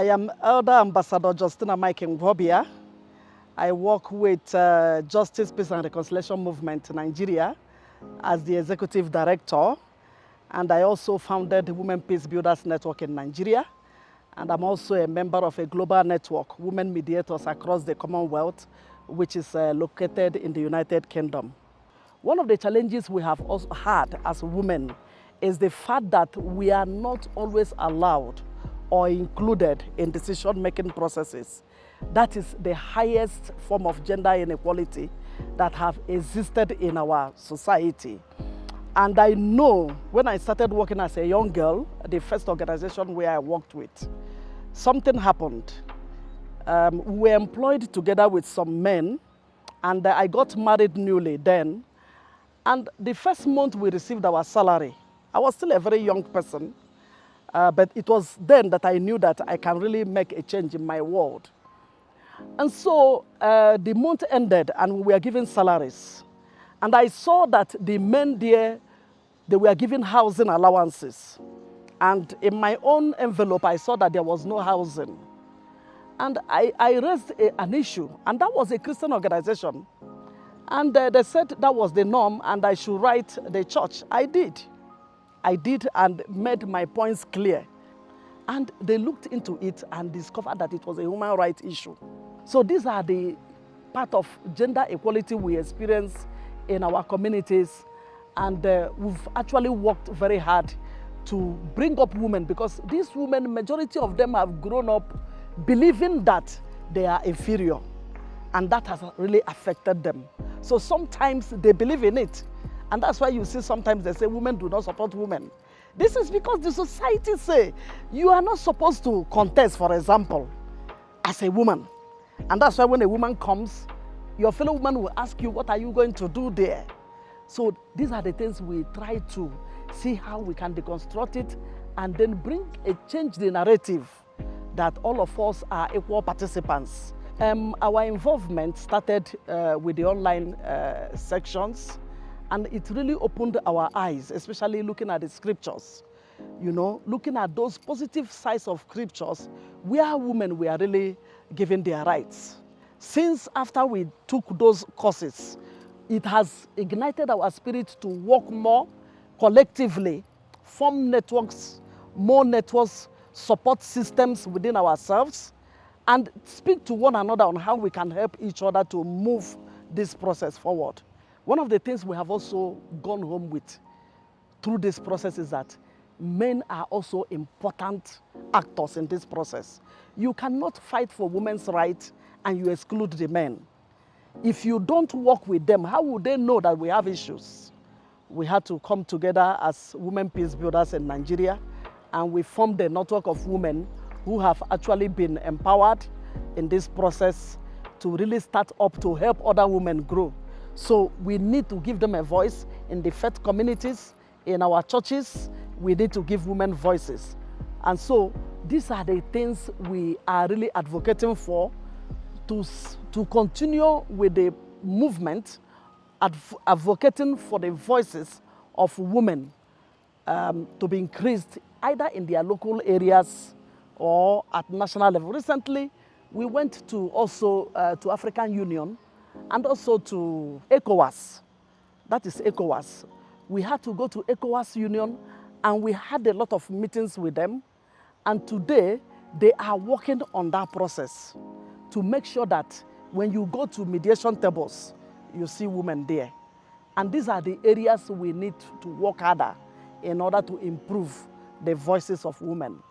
I am Elder Ambassador Justina Mike Ngwobia. I work with Justice, Peace and Reconciliation Movement Nigeria as the Executive Director. And I also founded the Women Peace Builders Network in Nigeria. And I'm also a member of a global network, Women Mediators Across the Commonwealth, which is located in the United Kingdom. One of the challenges we have also had as women is the fact that we are not always allowed or included in decision-making processes. That is the highest form of gender inequality that have existed in our society. And I know when I started working as a young girl, the first organization where I worked with, something happened. We were employed together with some men, and I got married newly then. And the first month we received our salary, I was still a very young person, but it was then that I knew that I can really make a change in my world. And so the month ended and we were given salaries. And I saw that the men there, they were given housing allowances. And in my own envelope, I saw that there was no housing. And I raised an issue, and that was a Christian organization. And they said that was the norm and I should write the church. I did and made my points clear. And they looked into it and discovered that it was a human rights issue. So these are the part of gender equality we experience in our communities. And we've actually worked very hard to bring up women, because these women, majority of them have grown up believing that they are inferior. And that has really affected them. So sometimes they believe in it. And that's why you see sometimes they say women do not support women. This is because the society say you are not supposed to contest, for example, as a woman. And that's why when a woman comes, your fellow woman will ask you, what are you going to do there? So these are the things we try to see how we can deconstruct it and then change the narrative that all of us are equal participants. Our involvement started with the online sections, and it really opened our eyes, especially looking at the scriptures. You know, looking at those positive sides of scriptures where women were really given their rights. Since after we took those courses, it has ignited our spirit to work more collectively, form networks, more networks, support systems within ourselves, and speak to one another on how we can help each other to move this process forward. One of the things we have also gone home with through this process is that men are also important actors in this process. You cannot fight for women's rights and you exclude the men. If you don't work with them, how would they know that we have issues? We had to come together as Women Peace Builders in Nigeria, and we formed a network of women who have actually been empowered in this process to really start up to help other women grow. So we need to give them a voice in the faith communities, in our churches. We need to give women voices. And so these are the things we are really advocating for, to continue with the movement, advocating for the voices of women to be increased either in their local areas or at national level. Recently, we went to also to African Union and also to ECOWAS. That is ECOWAS. We had to go to ECOWAS Union and we had a lot of meetings with them. And today, they are working on that process to make sure that when you go to mediation tables, you see women there. And these are the areas we need to work harder in order to improve the voices of women.